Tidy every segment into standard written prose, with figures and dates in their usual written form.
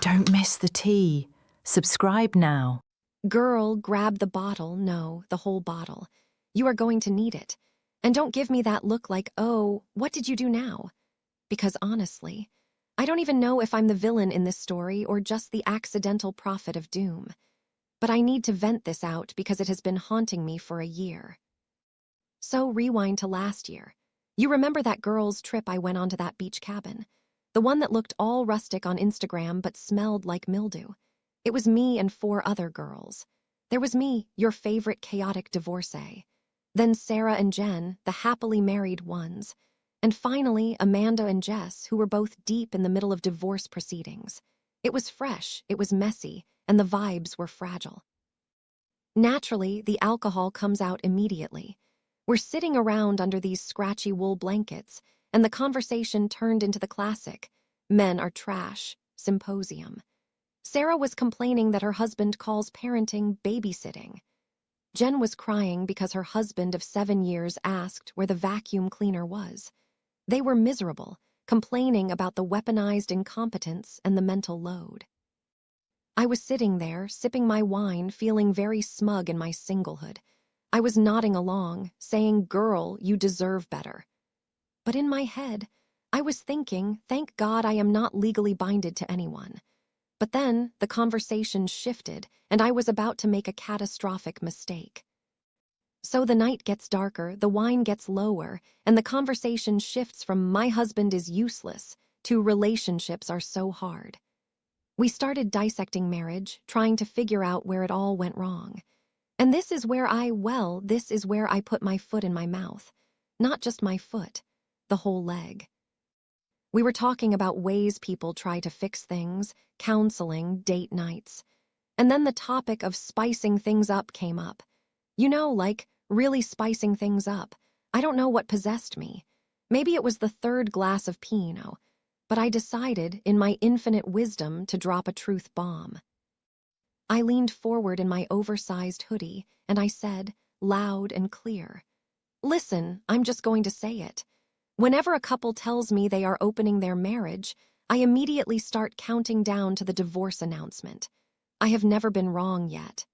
Don't miss the tea. Subscribe now. Girl, grab the bottle. No, the whole bottle. You are going to need it. And don't give me that look like, oh, what did you do now? Because honestly, I don't even know if I'm the villain in this story or just the accidental prophet of doom. But I need to vent this out because it has been haunting me for a year. So rewind to last year. You remember that girls' trip I went on to that beach cabin? The one that looked all rustic on Instagram but smelled like mildew. It was me and 4 other girls. There was me, your favorite chaotic divorcee. Then Sarah and Jen, the happily married ones. And finally, Amanda and Jess, who were both deep in the middle of divorce proceedings. It was fresh, it was messy, and the vibes were fragile. Naturally, the alcohol comes out immediately. We're sitting around under these scratchy wool blankets, and the conversation turned into the classic, men are trash, symposium. Sarah was complaining that her husband calls parenting babysitting. Jen was crying because her husband of 7 years asked where the vacuum cleaner was. They were miserable, complaining about the weaponized incompetence and the mental load. I was sitting there, sipping my wine, feeling very smug in my singlehood. I was nodding along, saying, "Girl, you deserve better." But in my head, I was thinking, thank God I am not legally binded to anyone. But then the conversation shifted, and I was about to make a catastrophic mistake. So the night gets darker, the wine gets lower, and the conversation shifts from "my husband is useless" to "relationships are so hard." We started dissecting marriage, trying to figure out where it all went wrong. And this is where I put my foot in my mouth. Not just my foot, the whole leg. We were talking about ways people try to fix things, counseling, date nights. And then the topic of spicing things up came up. You know, like really spicing things up. I don't know what possessed me. Maybe it was the 3rd glass of Pinot, but I decided, in my infinite wisdom, to drop a truth bomb. I leaned forward in my oversized hoodie, and I said, loud and clear, "Listen, I'm just going to say it. Whenever a couple tells me they are opening their marriage, I immediately start counting down to the divorce announcement. I have never been wrong yet."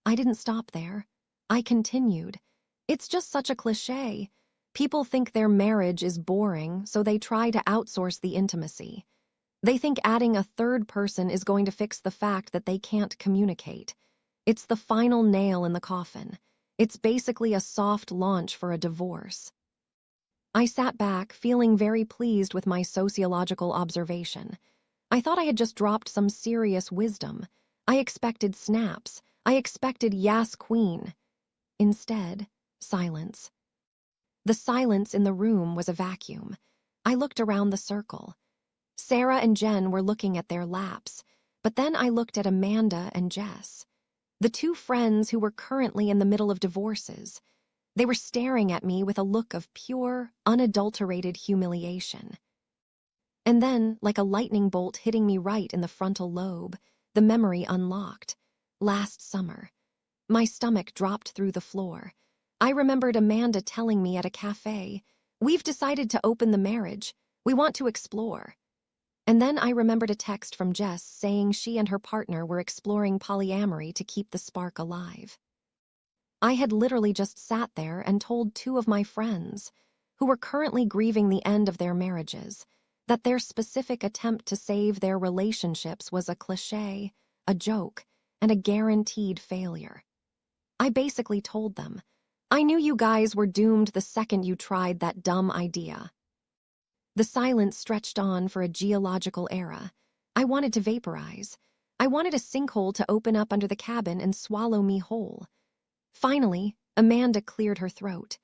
I didn't stop there. I continued. It's just such a cliché. People think their marriage is boring, so they try to outsource the intimacy. They think adding a 3rd person is going to fix the fact that they can't communicate. It's the final nail in the coffin. It's basically a soft launch for a divorce. I sat back, feeling very pleased with my sociological observation. I thought I had just dropped some serious wisdom. I expected snaps. I expected "Yas, queen." Instead, silence. The silence in the room was a vacuum. I looked around the circle. Sarah and Jen were looking at their laps, but then I looked at Amanda and Jess, the 2 friends who were currently in the middle of divorces. They were staring at me with a look of pure, unadulterated humiliation. And then, like a lightning bolt hitting me right in the frontal lobe, the memory unlocked. Last summer. My stomach dropped through the floor. I remembered Amanda telling me at a cafe, "We've decided to open the marriage. We want to explore." And then I remembered a text from Jess saying she and her partner were exploring polyamory to keep the spark alive. I had literally just sat there and told 2 of my friends, who were currently grieving the end of their marriages, that their specific attempt to save their relationships was a cliché, a joke, and a guaranteed failure. I basically told them, "I knew you guys were doomed the second you tried that dumb idea." The silence stretched on for a geological era. I wanted to vaporize. I wanted a sinkhole to open up under the cabin and swallow me whole. Finally, Amanda cleared her throat.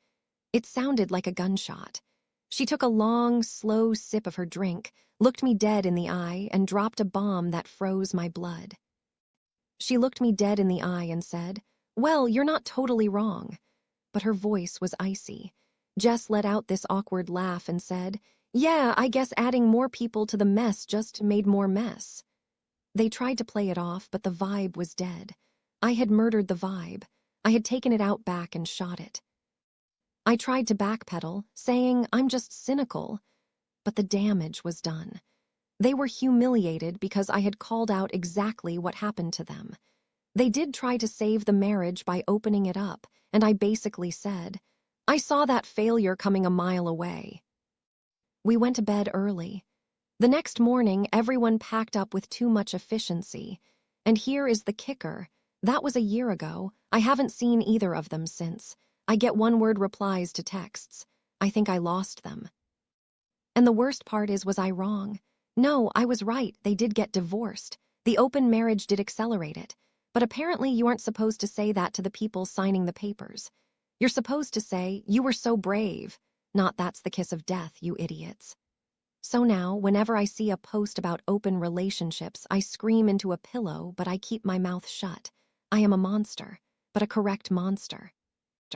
It sounded like a gunshot. She took a long, slow sip of her drink, looked me dead in the eye, and dropped a bomb that froze my blood. She looked me dead in the eye and said, "Well, you're not totally wrong." But her voice was icy. Jess let out this awkward laugh and said, "Yeah, I guess adding more people to the mess just made more mess." They tried to play it off, but the vibe was dead. I had murdered the vibe. I had taken it out back and shot it. I tried to backpedal, saying I'm just cynical, but the damage was done. They were humiliated because I had called out exactly what happened to them. They did try to save the marriage by opening it up, and I basically said, "I saw that failure coming a mile away." We went to bed early. The next morning, everyone packed up with too much efficiency. And here is the kicker. That was a year ago. I haven't seen either of them since. I get one-word replies to texts. I think I lost them. And the worst part is, was I wrong? No, I was right. They did get divorced. The open marriage did accelerate it. But apparently you aren't supposed to say that to the people signing the papers. You're supposed to say, "You were so brave." Not, "That's the kiss of death, you idiots." So now, whenever I see a post about open relationships, I scream into a pillow, but I keep my mouth shut. I am a monster, but a correct monster.